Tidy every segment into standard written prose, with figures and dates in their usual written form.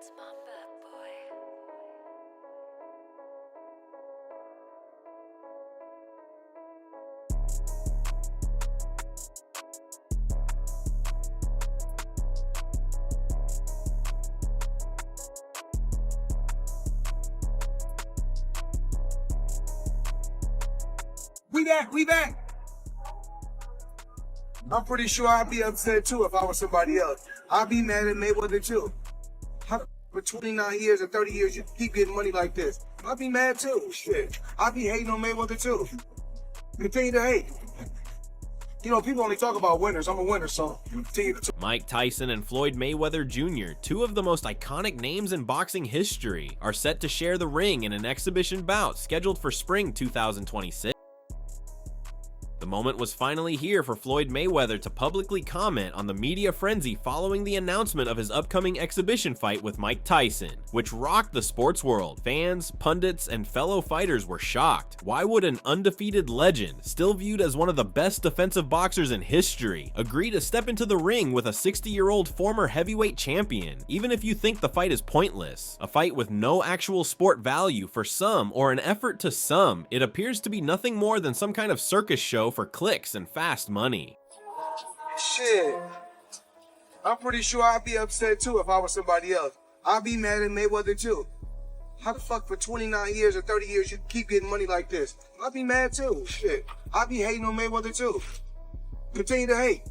That's my bad boy. We back. I'm pretty sure I'd be upset too if I was somebody else. I'd be mad at Mayweather too. How for 29 years or 30 years you keep getting money like this? I'd be mad too. Shit. I'd be hating on Mayweather too. Continue to hate. You know, people only talk about winners. I'm a winner, so continue to talk. Mike Tyson and Floyd Mayweather Jr., two of the most iconic names in boxing history, are set to share the ring in an exhibition bout scheduled for spring 2026. The moment was finally here for Floyd Mayweather to publicly comment on the media frenzy following the announcement of his upcoming exhibition fight with Mike Tyson, which rocked the sports world. Fans, pundits, and fellow fighters were shocked. Why would an undefeated legend, still viewed as one of the best defensive boxers in history, agree to step into the ring with a 60-year-old former heavyweight champion, even if you think the fight is pointless? A fight with no actual sport value for some, or an effort to some, it appears to be nothing more than some kind of circus show for clicks and fast money. Shit. I'm pretty sure I'd be upset too if I was somebody else. I'd be mad at Mayweather too. How the fuck for 29 years or 30 years you keep getting money like this? I'd be mad too. Shit. I'd be hating on Mayweather too. Continue to hate.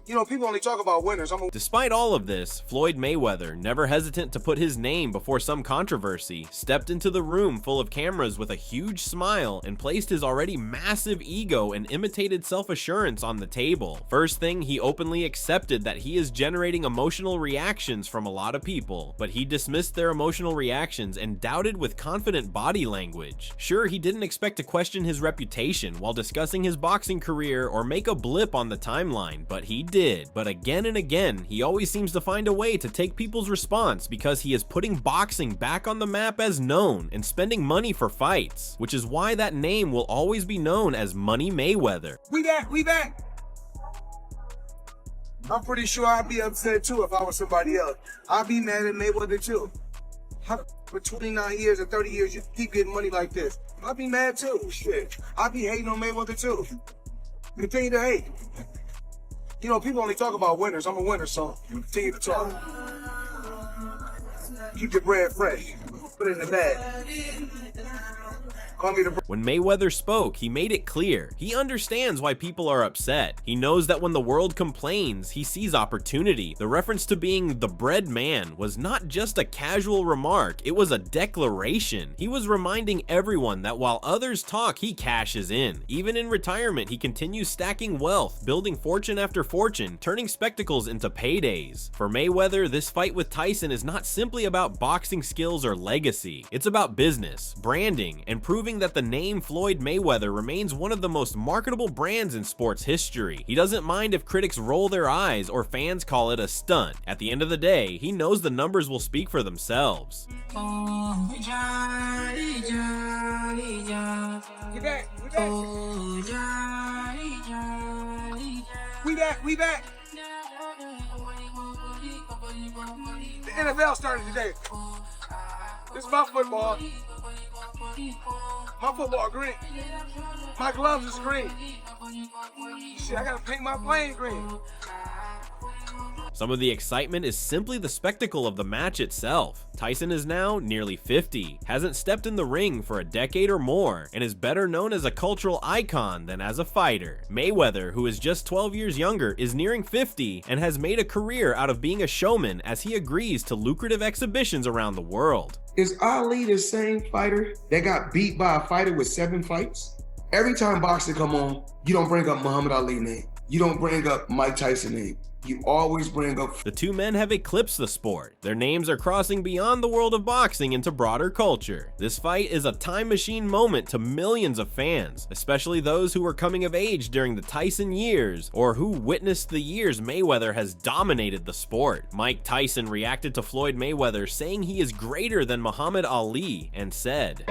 You know, people only talk about winners. Despite all of this, Floyd Mayweather, never hesitant to put his name before some controversy, stepped into the room full of cameras with a huge smile and placed his already massive ego and imitated self-assurance on the table. First thing, he openly accepted that he is generating emotional reactions from a lot of people, but he dismissed their emotional reactions and doubted with confident body language. Sure, he didn't expect to question his reputation while discussing his boxing career or make a blip on the timeline, but he did. But again and again, he always seems to find a way to take people's response because he is putting boxing back on the map as known and spending money for fights, which is why that name will always be known as Money Mayweather. We back. I'm pretty sure I'd be upset too if I was somebody else. I'd be mad at Mayweather too. How for 29 years or 30 years you keep getting money like this? I'd be mad too. Shit. I'd be hating on Mayweather too. Continue to hate. You know, people only talk about winners. I'm a winner, so continue to talk. Keep your bread fresh. Put it in the bag. Call me the... When Mayweather spoke, he made it clear. He understands why people are upset. He knows that when the world complains, he sees opportunity. The reference to being the bread man was not just a casual remark, it was a declaration. He was reminding everyone that while others talk, he cashes in. Even in retirement, he continues stacking wealth, building fortune after fortune, turning spectacles into paydays. For Mayweather, this fight with Tyson is not simply about boxing skills or legacy. It's about business, branding, and proving that the name Floyd Mayweather remains one of the most marketable brands in sports history. He doesn't mind if critics roll their eyes or fans call it a stunt. At the end of the day, he knows the numbers will speak for themselves. We back. The NFL started today. This is my football. My football green. My gloves is green. Shit, I gotta paint my plane green. Some of the excitement is simply the spectacle of the match itself. Tyson is now nearly 50, hasn't stepped in the ring for a decade or more, and is better known as a cultural icon than as a fighter. Mayweather, who is just 12 years younger, is nearing 50 and has made a career out of being a showman as he agrees to lucrative exhibitions around the world. Is Ali the same fighter that got beat by a fighter with 7 fights? Every time boxing come on, you don't bring up Muhammad Ali name. You don't bring up Mike Tyson name. You always bring up... The two men have eclipsed the sport. Their names are crossing beyond the world of boxing into broader culture. This fight is a time machine moment to millions of fans, especially those who were coming of age during the Tyson years or who witnessed the years Mayweather has dominated the sport. Mike Tyson reacted to Floyd Mayweather saying he is greater than Muhammad Ali and said,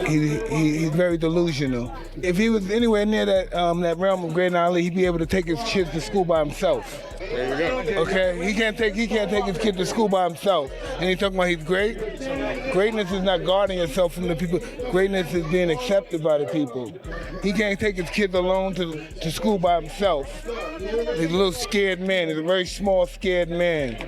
He's very delusional. If he was anywhere near that realm of great Ali, he'd be able to take his kids to school by himself. Okay, he can't take his kid to school by himself. And he talking about he's great. Greatness is not guarding yourself from the people. Greatness is being accepted by the people. He can't take his kids alone to school by himself. He's a little scared man. He's a very small, scared man.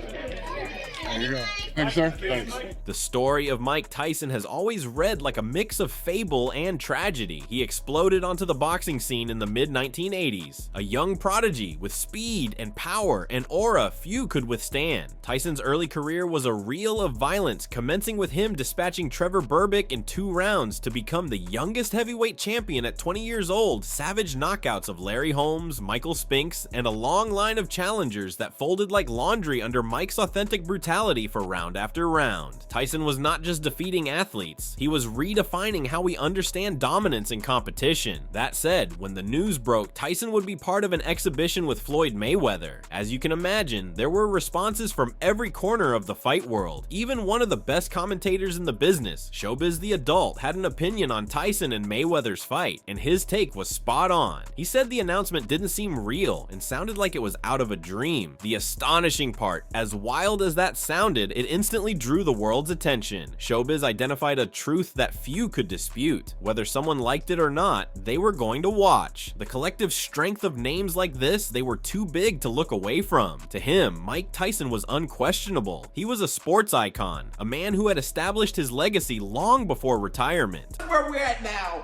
There you go. Thanks, sir. Thanks. The story of Mike Tyson has always read like a mix of fable and tragedy. He exploded onto the boxing scene in the mid-1980s, a young prodigy with speed and power and aura few could withstand. Tyson's early career was a reel of violence, commencing with him dispatching Trevor Berbick in 2 rounds to become the youngest heavyweight champion at 20 years old, savage knockouts of Larry Holmes, Michael Spinks, and a long line of challengers that folded like laundry under Mike's authentic brutality for round after round. Tyson was not just defeating athletes, he was redefining how we understand dominance in competition. That said, when the news broke Tyson would be part of an exhibition with Floyd Mayweather, as you can imagine, there were responses from every corner of the fight world. Even one of the best commentators in the business, Showbiz the Adult, had an opinion on Tyson and Mayweather's fight, and his take was spot on. He said the announcement didn't seem real and sounded like it was out of a dream. The astonishing part, as wild as that sounded, it instantly drew the world's attention. Showbiz identified a truth that few could dispute. Whether someone liked it or not, they were going to watch. The collective strength of names like this, they were too big to look away from. To him, Mike Tyson was unquestionable. He was a sports icon, a man who had established his legacy long before retirement. Where we're at now,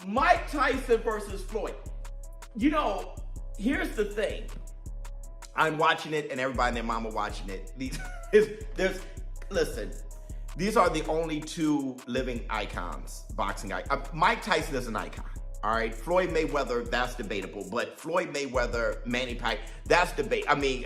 Mike Tyson versus Floyd. You know, here's the thing. I'm watching it and everybody and their mama watching it. Listen, these are the only 2 living icons, boxing icons. Mike Tyson is an icon, all right? Floyd Mayweather, that's debatable, but Floyd Mayweather, Manny Pacquiao, that's debate. I mean,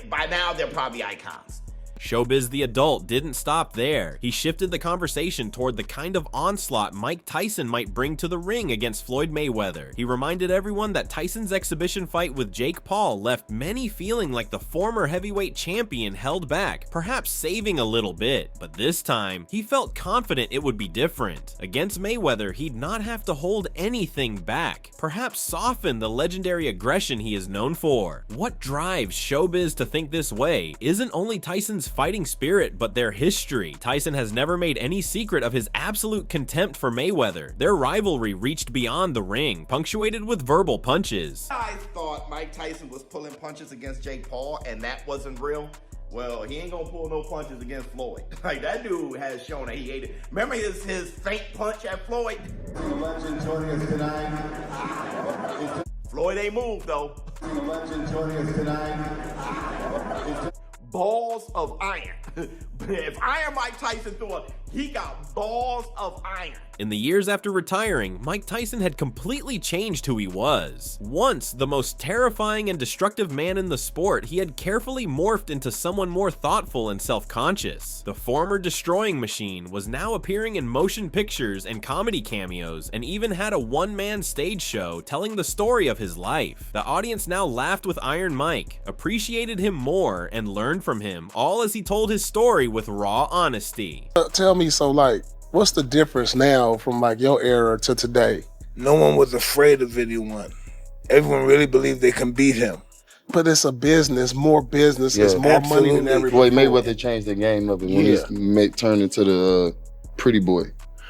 by now they're probably icons. Showbiz the Adult didn't stop there. He shifted the conversation toward the kind of onslaught Mike Tyson might bring to the ring against Floyd Mayweather. He reminded everyone that Tyson's exhibition fight with Jake Paul left many feeling like the former heavyweight champion held back, perhaps saving a little bit. But this time, he felt confident it would be different. Against Mayweather, he'd not have to hold anything back, perhaps soften the legendary aggression he is known for. What drives Showbiz to think this way isn't only Tyson's fighting spirit, but their history. Tyson has never made any secret of his absolute contempt for Mayweather. Their rivalry reached beyond the ring, punctuated with verbal punches. I thought Mike Tyson was pulling punches against Jake Paul and that wasn't real. Well, he ain't gonna pull no punches against Floyd. Like, that dude has shown that he ate it. Remember his faint punch at Floyd? Floyd ain't moved though. Balls of iron. If Iron Mike Tyson threw a, he got balls of iron. In the years after retiring, Mike Tyson had completely changed who he was. Once the most terrifying and destructive man in the sport, he had carefully morphed into someone more thoughtful and self-conscious. The former destroying machine was now appearing in motion pictures and comedy cameos, and even had a one-man stage show telling the story of his life. The audience now laughed with Iron Mike, appreciated him more, and learned from him, all as he told his story with raw honesty. Tell me, so like, what's the difference now from like your era to today? No one was afraid of anyone. Everyone really believed they can beat him. But it's a business, more business, it's more money than everybody. Floyd Mayweather changed the game up and when he turned into the pretty boy.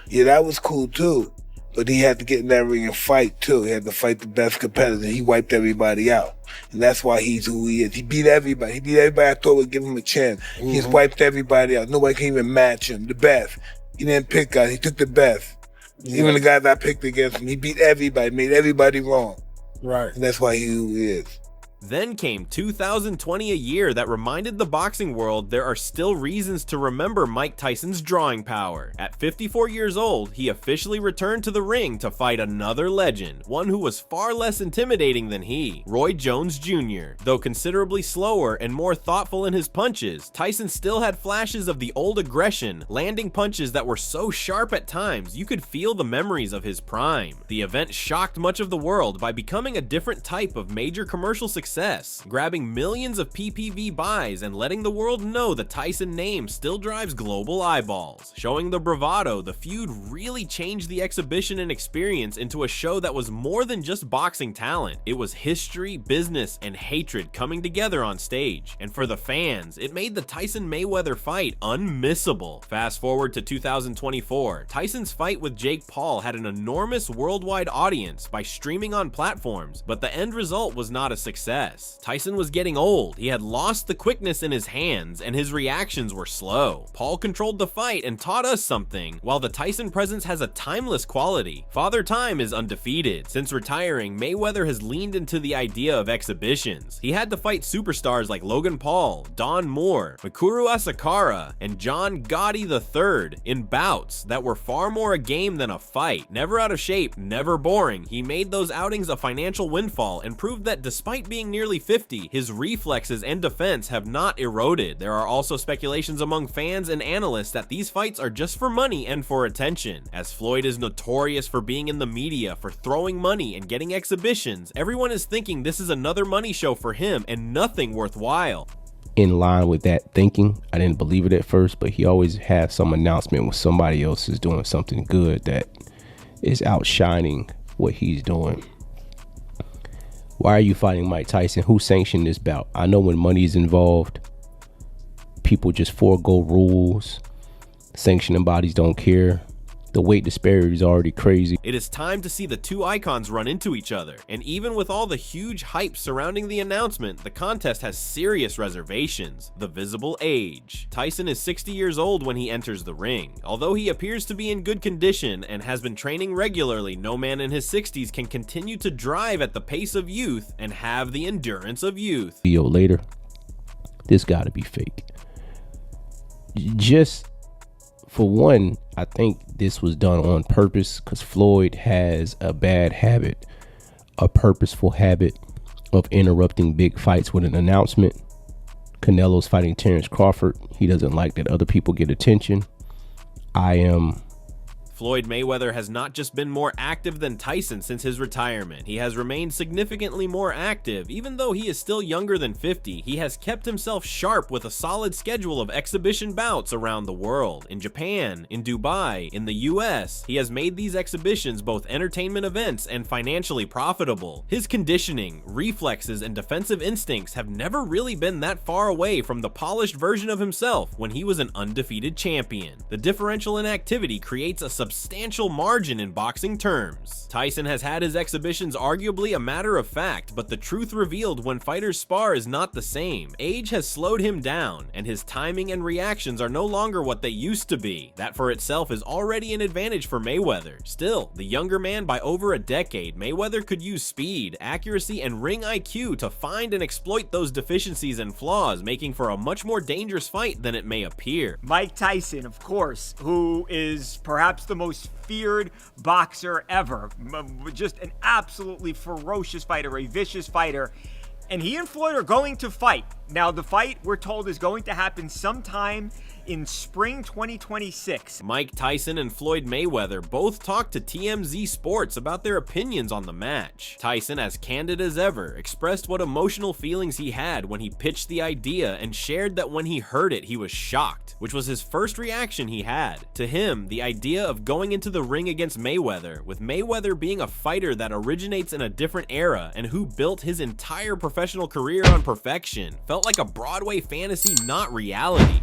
Yeah, that was cool too. But he had to get in that ring and fight too. He had to fight the best competitor. He wiped everybody out. And that's why he's who he is. He beat everybody. He beat everybody I thought would give him a chance. He's wiped everybody out. Nobody can even match him. The best. He didn't pick guys. He took the best. Even the guys I picked against him, he beat everybody, made everybody wrong. Right. And that's why he who he is. Then came 2020, a year that reminded the boxing world there are still reasons to remember Mike Tyson's drawing power. At 54 years old, he officially returned to the ring to fight another legend, one who was far less intimidating than he, Roy Jones Jr. Though considerably slower and more thoughtful in his punches, Tyson still had flashes of the old aggression, landing punches that were so sharp at times you could feel the memories of his prime. The event shocked much of the world by becoming a different type of major commercial success success, grabbing millions of PPV buys and letting the world know the Tyson name still drives global eyeballs. Showing the bravado, the feud really changed the exhibition and experience into a show that was more than just boxing talent. It was history, business, and hatred coming together on stage. And for the fans, it made the Tyson-Mayweather fight unmissable. Fast forward to 2024, Tyson's fight with Jake Paul had an enormous worldwide audience by streaming on platforms, but the end result was not a success. Tyson was getting old, he had lost the quickness in his hands, and his reactions were slow. Paul controlled the fight and taught us something. While the Tyson presence has a timeless quality, Father Time is undefeated. Since retiring, Mayweather has leaned into the idea of exhibitions. He had to fight superstars like Logan Paul, Don Moore, Mikuru Asakara, and John Gotti III in bouts that were far more a game than a fight. Never out of shape, never boring, he made those outings a financial windfall and proved that despite being nearly 50, his reflexes and defense have not eroded. There are also speculations among fans and analysts that these fights are just for money and for attention. As Floyd is notorious for being in the media for throwing money and getting exhibitions, everyone is thinking this is another money show for him and nothing worthwhile. In line with that thinking, I didn't believe it at first, but he always has some announcement when somebody else is doing something good that is outshining what he's doing. Why are you fighting Mike Tyson? Who sanctioned this bout? I know when money is involved, people just forego rules. Sanctioning bodies don't care. The weight disparity is already crazy. It is time to see the two icons run into each other, and even with all the huge hype surrounding the announcement, the contest has serious reservations. The visible age. Tyson is 60 years old when he enters the ring. Although he appears to be in good condition and has been training regularly, no man in his 60s can continue to drive at the pace of youth and have the endurance of youth. Video later, this gotta be fake. Just for one, I think this was done on purpose because Floyd has a bad habit, a purposeful habit of interrupting big fights with an announcement. Canelo's fighting Terrence Crawford. He doesn't like that other people get attention. Floyd Mayweather has not just been more active than Tyson since his retirement. He has remained significantly more active. Even though he is still younger than 50, he has kept himself sharp with a solid schedule of exhibition bouts around the world. In Japan, in Dubai, in the US, he has made these exhibitions both entertainment events and financially profitable. His conditioning, reflexes, and defensive instincts have never really been that far away from the polished version of himself when he was an undefeated champion. The differential in activity creates a substantial margin in boxing terms. Tyson has had his exhibitions arguably a matter of fact, but the truth revealed when fighters spar is not the same. Age has slowed him down, and his timing and reactions are no longer what they used to be. That for itself is already an advantage for Mayweather. Still, the younger man by over a decade, Mayweather could use speed, accuracy, and ring IQ to find and exploit those deficiencies and flaws, making for a much more dangerous fight than it may appear. Mike Tyson, of course, who is perhaps the most feared boxer ever. Just an absolutely ferocious fighter, a vicious fighter. And he and Floyd are going to fight. Now, the fight, we're told, is going to happen sometime in spring 2026. Mike Tyson and Floyd Mayweather both talked to TMZ Sports about their opinions on the match. Tyson, as candid as ever, expressed what emotional feelings he had when he pitched the idea and shared that when he heard it, he was shocked, which was his first reaction he had. To him, the idea of going into the ring against Mayweather, with Mayweather being a fighter that originates in a different era and who built his entire professional career on perfection, felt like a Broadway fantasy, not reality.